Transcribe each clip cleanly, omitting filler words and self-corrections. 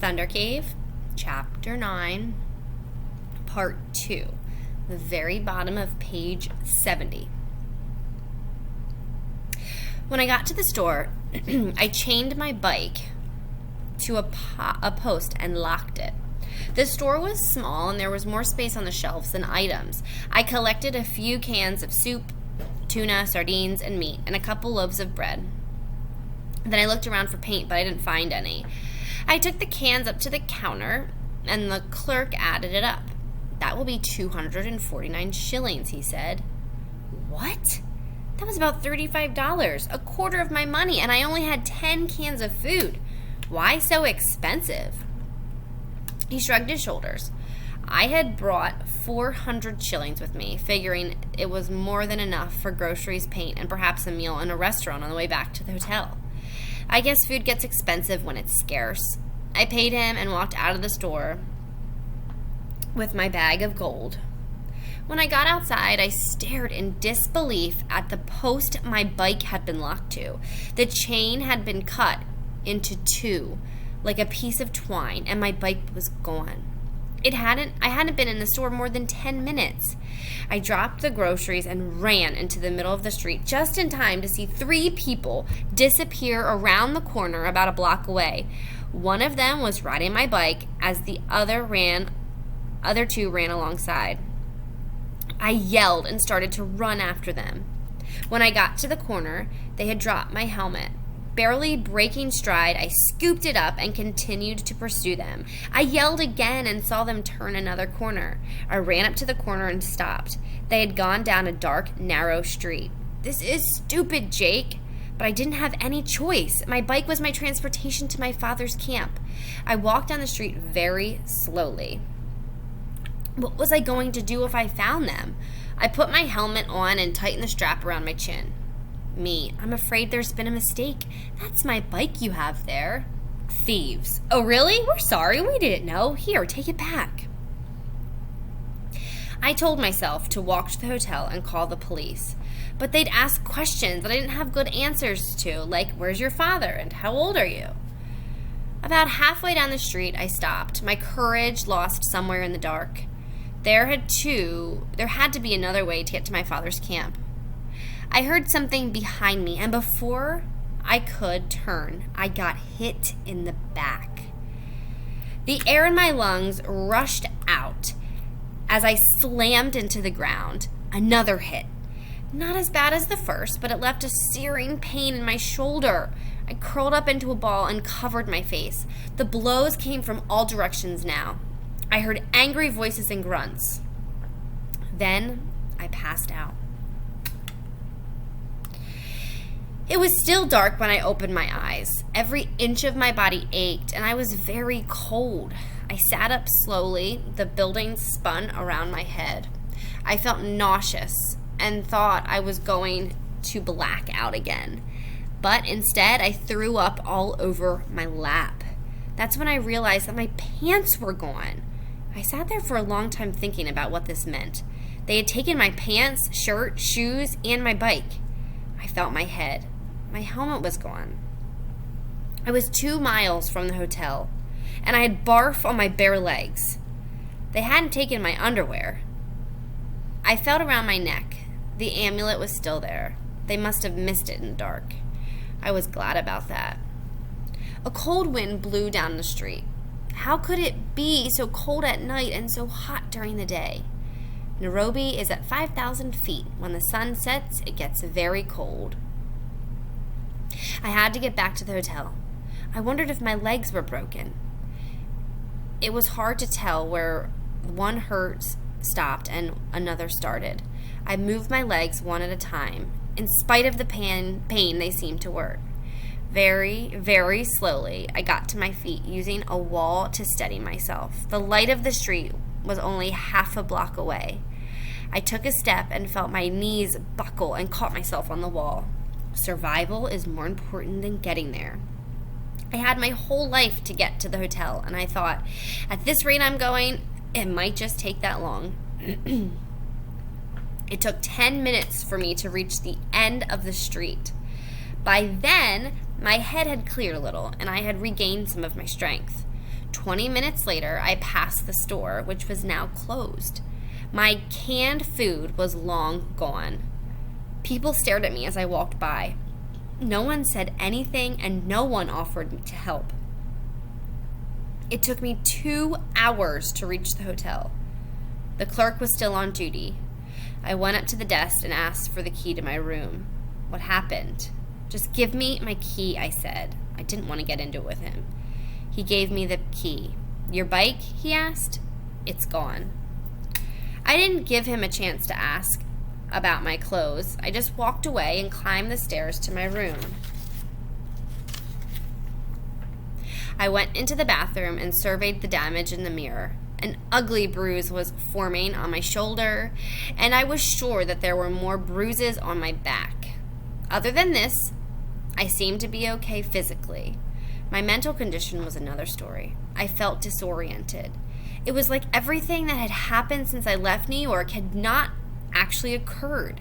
Thunder Cave, Chapter 9, Part 2, the very bottom of page 70. When I got to the store, I chained my bike to a post and locked it. The store was small and there was more space on the shelves than items. I collected a few cans of soup, tuna, sardines, and meat, and a couple loaves of bread. Then I looked around for paint, but I didn't find any. I took the cans up to the counter, and the clerk added it up. "That will be 249 shillings, he said. What? That was about $35, a quarter of my money, and I only had 10 cans of food. Why so expensive?" He shrugged his shoulders. I had brought 400 shillings with me, figuring it was more than enough for groceries, paint, and perhaps a meal in a restaurant on the way back to the hotel. I guess food gets expensive when it's scarce. I paid him and walked out of the store with my bag of gold. When I got outside, I stared in disbelief at the post my bike had been locked to. The chain had been cut into two, like a piece of twine, and my bike was gone. I hadn't been in the store more than 10 minutes. I dropped the groceries and ran into the middle of the street just in time to see 3 people disappear around the corner about a block away. One of them was riding my bike as the other 2 ran alongside. I yelled and started to run after them. When I got to the corner, they had dropped my helmet. Barely breaking stride, I scooped it up and continued to pursue them. I yelled again and saw them turn another corner. I ran up to the corner and stopped. They had gone down a dark, narrow street. "This is stupid, Jake." But I didn't have any choice. My bike was my transportation to my father's camp. I walked down the street very slowly. What was I going to do if I found them? I put my helmet on and tightened the strap around my chin. "Me, I'm afraid there's been a mistake. That's my bike you have there." "Thieves." "Oh, really? We're sorry. We didn't know. Here, take it back." I told myself to walk to the hotel and call the police. But they'd ask questions that I didn't have good answers to, like, "Where's your father?" and "How old are you?" About halfway down the street, I stopped, my courage lost somewhere in the dark. There had to be another way to get to my father's camp. I heard something behind me, and before I could turn, I got hit in the back. The air in my lungs rushed out as I slammed into the ground. Another hit. Not as bad as the first, but it left a searing pain in my shoulder. I curled up into a ball and covered my face. The blows came from all directions now. I heard angry voices and grunts. Then I passed out. It was still dark when I opened my eyes. Every inch of my body ached, and I was very cold. I sat up slowly. The building spun around my head. I felt nauseous and thought I was going to black out again. But instead, I threw up all over my lap. That's when I realized that my pants were gone. I sat there for a long time thinking about what this meant. They had taken my pants, shirt, shoes, and my bike. I felt my head. My helmet was gone. I was 2 miles from the hotel, and I had barf on my bare legs. They hadn't taken my underwear. I felt around my neck. The amulet was still there. They must have missed it in the dark. I was glad about that. A cold wind blew down the street. How could it be so cold at night and so hot during the day? Nairobi is at 5,000 feet. When the sun sets, it gets very cold. I had to get back to the hotel. I wondered if my legs were broken. It was hard to tell where one hurt stopped and another started. I moved my legs one at a time. In spite of the pain, they seemed to work. Very, very slowly, I got to my feet, using a wall to steady myself. The light of the street was only half a block away. I took a step and felt my knees buckle and caught myself on the wall. Survival is more important than getting there. I had my whole life to get to the hotel, and I thought, at this rate I'm going, it might just take that long. It took 10 minutes for me to reach the end of the street. By then, my head had cleared a little, and I had regained some of my strength. 20 minutes later, I passed the store, which was now closed. My canned food was long gone. People stared at me as I walked by. No one said anything, and no one offered to help. It took me 2 hours to reach the hotel. The clerk was still on duty. I went up to the desk and asked for the key to my room. What happened? Just give me my key, I said. I didn't want to get into it with him. He gave me the key. Your bike? He asked. It's gone. I didn't give him a chance to ask about my clothes. I just walked away and climbed the stairs to my room. I went into the bathroom and surveyed the damage in the mirror. An ugly bruise was forming on my shoulder, and I was sure that there were more bruises on my back. Other than this, I seemed to be okay physically. My mental condition was another story. I felt disoriented. It was like everything that had happened since I left New York had not actually occurred.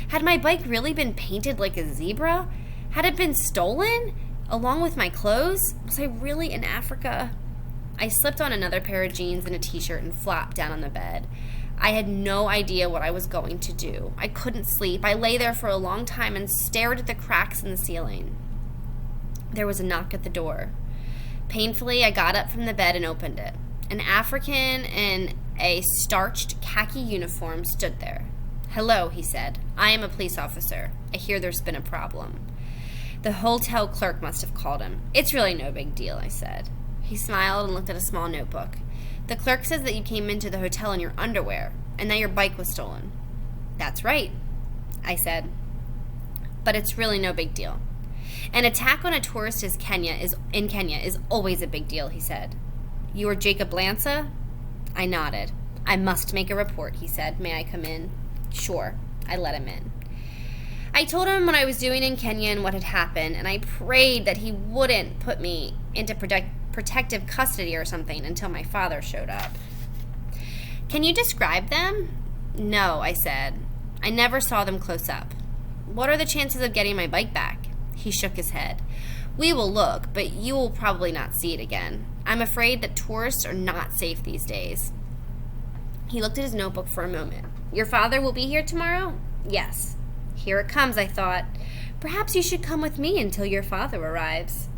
Had my bike really been painted like a zebra? Had it been stolen, along with my clothes? Was I really in Africa? I slipped on another pair of jeans and a t-shirt and flopped down on the bed. I had no idea what I was going to do. I couldn't sleep. I lay there for a long time and stared at the cracks in the ceiling. There was a knock at the door. Painfully, I got up from the bed and opened it. An African in a starched khaki uniform stood there. Hello, he said. I am a police officer. I hear there's been a problem. The hotel clerk must have called him. It's really no big deal, I said. He smiled and looked at a small notebook. The clerk says that you came into the hotel in your underwear and that your bike was stolen. That's right, I said. But it's really no big deal. An attack on a tourist in Kenya is always a big deal, he said. You are Jacob Lanza? I nodded. I must make a report, he said. May I come in? Sure. I let him in. I told him what I was doing in Kenya and what had happened, and I prayed that he wouldn't put me into protective custody or something until my father showed up. Can you describe them? No, I said. I never saw them close up. What are the chances of getting my bike back? He shook his head. We will look, but you will probably not see it again. I'm afraid that tourists are not safe these days. He looked at his notebook for a moment. Your father will be here tomorrow? Yes. Here it comes, I thought. Perhaps you should come with me until your father arrives.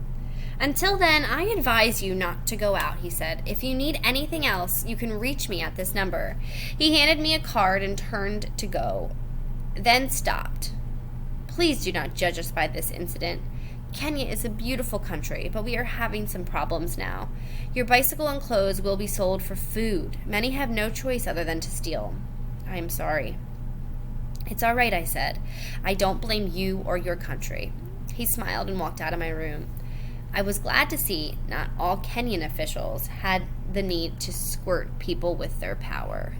Until then, I advise you not to go out, he said. If you need anything else, you can reach me at this number. He handed me a card and turned to go, then stopped. Please do not judge us by this incident. Kenya is a beautiful country, but we are having some problems now. Your bicycle and clothes will be sold for food. Many have no choice other than to steal. I am sorry. It's all right, I said. I don't blame you or your country. He smiled and walked out of my room. I was glad to see not all Kenyan officials had the need to squirt people with their power.